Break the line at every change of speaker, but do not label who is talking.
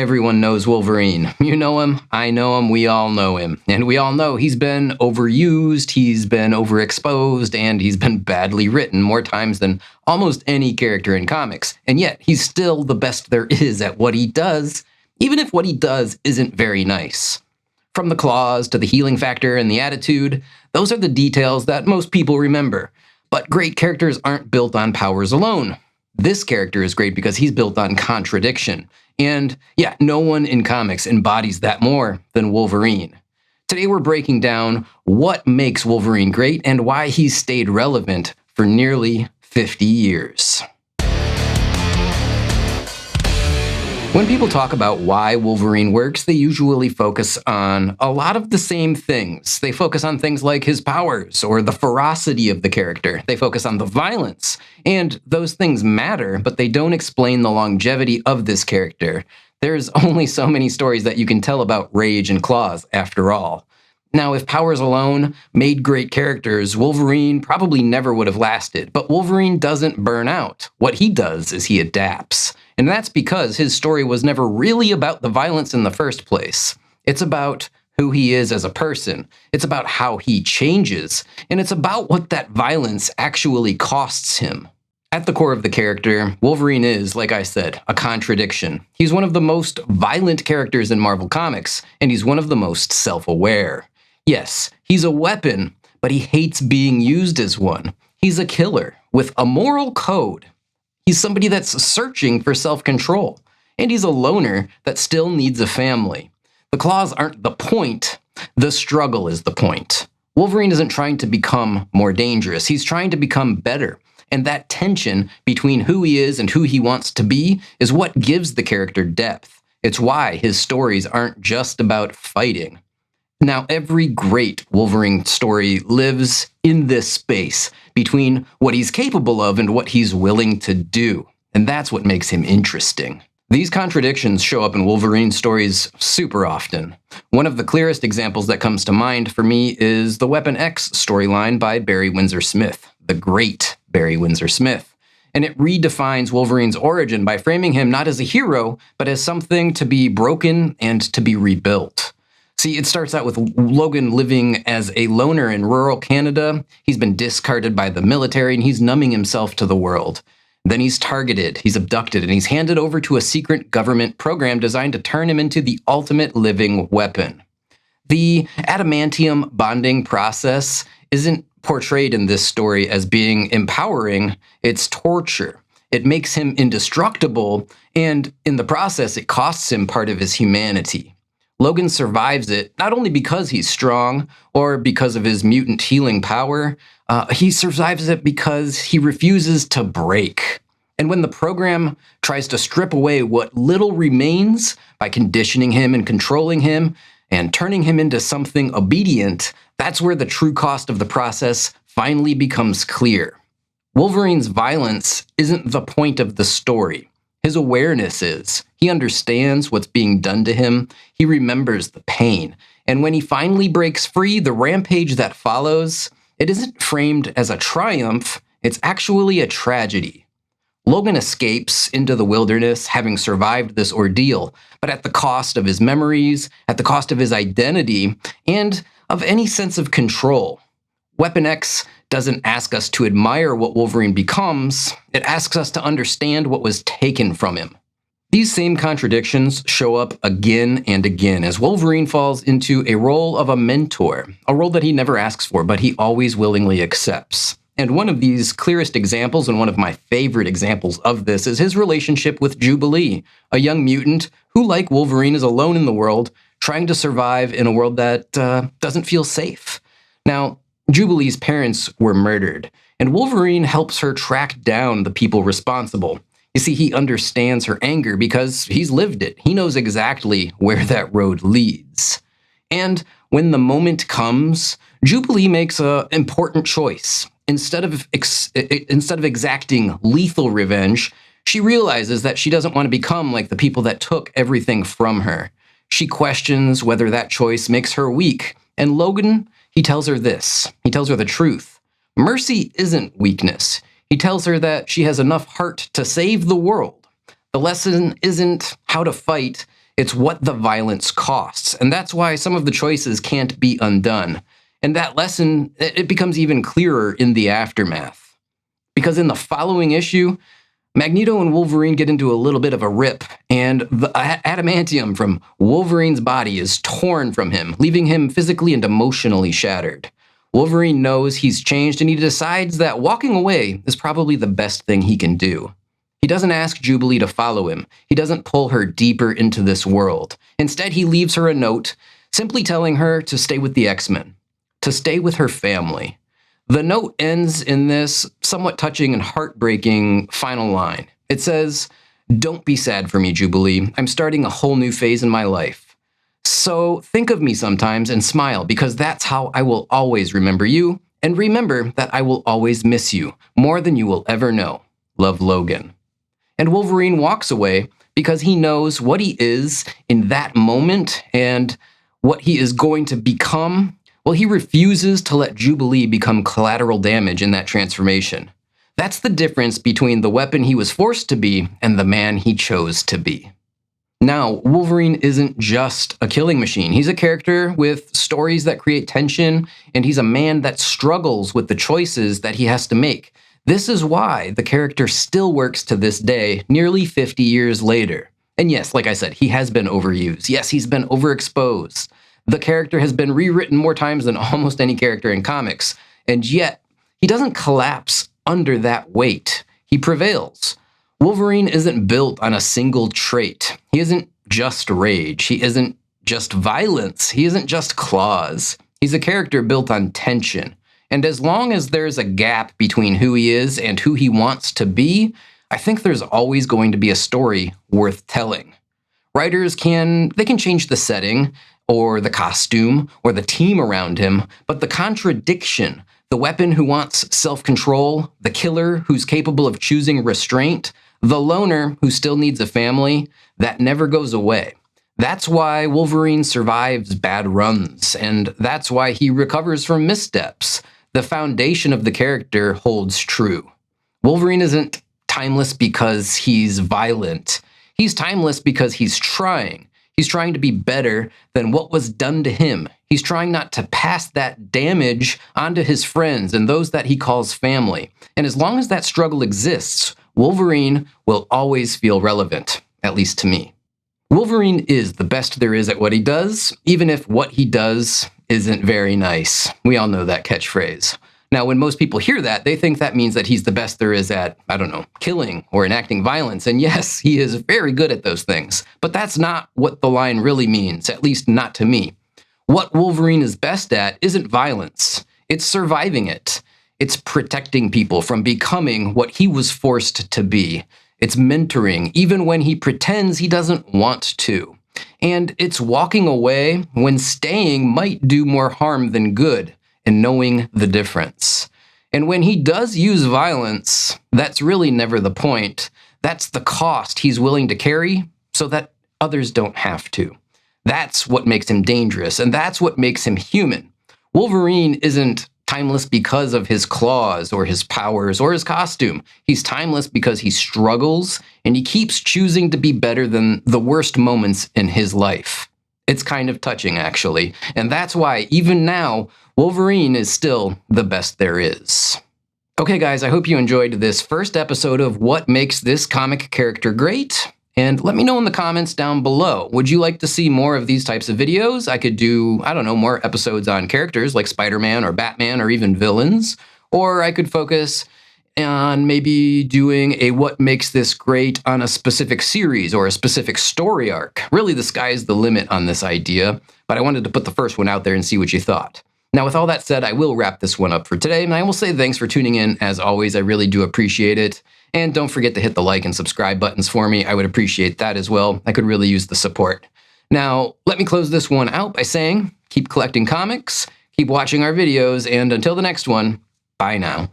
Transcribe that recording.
Everyone knows Wolverine. You know him, I know him, we all know him. And we all know he's been overused, he's been overexposed, and he's been badly written more times than almost any character in comics. And yet, he's still the best there is at what he does, even if what he does isn't very nice. From the claws to the healing factor and the attitude, those are the details that most people remember. But great characters aren't built on powers alone. This character is great because he's built on contradiction. And yeah, no one in comics embodies that more than Wolverine. Today we're breaking down what makes Wolverine great and why he's stayed relevant for nearly 50 years. When people talk about why Wolverine works, they usually focus on a lot of the same things. They focus on things like his powers or the ferocity of the character. They focus on the violence. And those things matter, but they don't explain the longevity of this character. There's only so many stories that you can tell about rage and claws, after all. Now, if powers alone made great characters, Wolverine probably never would have lasted. But Wolverine doesn't burn out. What he does is he adapts. And that's because his story was never really about the violence in the first place. It's about who he is as a person. It's about how he changes. And it's about what that violence actually costs him. At the core of the character, Wolverine is, like I said, a contradiction. He's one of the most violent characters in Marvel Comics, and he's one of the most self-aware. Yes, he's a weapon, but he hates being used as one. He's a killer with a moral code. He's somebody that's searching for self-control, and he's a loner that still needs a family. The claws aren't the point, the struggle is the point. Wolverine isn't trying to become more dangerous, he's trying to become better, and that tension between who he is and who he wants to be is what gives the character depth. It's why his stories aren't just about fighting. Now, every great Wolverine story lives in this space between what he's capable of and what he's willing to do. And that's what makes him interesting. These contradictions show up in Wolverine stories super often. One of the clearest examples that comes to mind for me is the Weapon X storyline by Barry Windsor Smith, the great Barry Windsor Smith. And it redefines Wolverine's origin by framing him not as a hero, but as something to be broken and to be rebuilt. See, it starts out with Logan living as a loner in rural Canada. He's been discarded by the military and he's numbing himself to the world. Then he's targeted, he's abducted, and he's handed over to a secret government program designed to turn him into the ultimate living weapon. The adamantium bonding process isn't portrayed in this story as being empowering, it's torture. It makes him indestructible, and in the process, it costs him part of his humanity. Logan survives it, not only because he's strong or because of his mutant healing power, he survives it because he refuses to break. And when the program tries to strip away what little remains by conditioning him and controlling him and turning him into something obedient, that's where the true cost of the process finally becomes clear. Wolverine's violence isn't the point of the story. His awareness is. He understands what's being done to him. He remembers the pain. And when he finally breaks free, the rampage that follows, it isn't framed as a triumph, it's actually a tragedy. Logan escapes into the wilderness, having survived this ordeal, but at the cost of his memories, at the cost of his identity, and of any sense of control. Weapon X doesn't ask us to admire what Wolverine becomes, it asks us to understand what was taken from him. These same contradictions show up again and again as Wolverine falls into a role of a mentor, a role that he never asks for, but he always willingly accepts. And one of these clearest examples, and one of my favorite examples of this, is his relationship with Jubilee, a young mutant who, like Wolverine, is alone in the world, trying to survive in a world that doesn't feel safe. Now, Jubilee's parents were murdered, and Wolverine helps her track down the people responsible. You see, he understands her anger because he's lived it. He knows exactly where that road leads. And when the moment comes, Jubilee makes an important choice. Instead of exacting lethal revenge, she realizes that she doesn't want to become like the people that took everything from her. She questions whether that choice makes her weak, and Logan, he tells her this. He tells her the truth. Mercy isn't weakness. He tells her that she has enough heart to save the world. The lesson isn't how to fight, it's what the violence costs. And that's why some of the choices can't be undone. And that lesson, it becomes even clearer in the aftermath. Because in the following issue, Magneto and Wolverine get into a little bit of a rip, and the adamantium from Wolverine's body is torn from him, leaving him physically and emotionally shattered. Wolverine knows he's changed, and he decides that walking away is probably the best thing he can do. He doesn't ask Jubilee to follow him. He doesn't pull her deeper into this world. Instead, he leaves her a note, simply telling her to stay with the X-Men, to stay with her family. The note ends in this somewhat touching and heartbreaking final line. It says, "Don't be sad for me, Jubilee. I'm starting a whole new phase in my life. So think of me sometimes and smile, because that's how I will always remember you. And remember that I will always miss you, more than you will ever know. Love, Logan." And Wolverine walks away because he knows what he is in that moment and what he is going to become. Well, he refuses to let Jubilee become collateral damage in that transformation. That's the difference between the weapon he was forced to be and the man he chose to be. Now, Wolverine isn't just a killing machine. He's a character with stories that create tension, and he's a man that struggles with the choices that he has to make. This is why the character still works to this day, nearly 50 years later. And yes, like I said, he has been overused. Yes, he's been overexposed. The character has been rewritten more times than almost any character in comics, and yet he doesn't collapse under that weight. He prevails. Wolverine isn't built on a single trait. He isn't just rage. He isn't just violence. He isn't just claws. He's a character built on tension. And as long as there's a gap between who he is and who he wants to be, I think there's always going to be a story worth telling. Writers can change the setting, or the costume, or the team around him, but the contradiction, the weapon who wants self-control, the killer who's capable of choosing restraint, the loner who still needs a family, that never goes away. That's why Wolverine survives bad runs, and that's why he recovers from missteps. The foundation of the character holds true. Wolverine isn't timeless because he's violent. He's timeless because he's trying. He's trying to be better than what was done to him. He's trying not to pass that damage onto his friends and those that he calls family. And as long as that struggle exists, Wolverine will always feel relevant, at least to me. Wolverine is the best there is at what he does, even if what he does isn't very nice. We all know that catchphrase. Now, when most people hear that, they think that means that he's the best there is at, killing or enacting violence. And yes, he is very good at those things. But that's not what the line really means, at least not to me. What Wolverine is best at isn't violence. It's surviving it. It's protecting people from becoming what he was forced to be. It's mentoring, even when he pretends he doesn't want to. And it's walking away when staying might do more harm than good, and knowing the difference. And when he does use violence, that's really never the point. That's the cost he's willing to carry so that others don't have to. That's what makes him dangerous, and that's what makes him human. Wolverine isn't timeless because of his claws or his powers or his costume. He's timeless because he struggles and he keeps choosing to be better than the worst moments in his life. It's kind of touching, actually. And that's why, even now, Wolverine is still the best there is. Okay, guys, I hope you enjoyed this first episode of What Makes This Comic Character Great. And let me know in the comments down below. Would you like to see more of these types of videos? I could do, more episodes on characters like Spider-Man or Batman or even villains. Or I could focus on maybe doing a What Makes This Great on a specific series or a specific story arc. Really, the sky's the limit on this idea, but I wanted to put the first one out there and see what you thought. Now, with all that said, I will wrap this one up for today, and I will say thanks for tuning in. As always, I really do appreciate it. And don't forget to hit the like and subscribe buttons for me. I would appreciate that as well. I could really use the support. Now, let me close this one out by saying, keep collecting comics, keep watching our videos, and until the next one, bye now.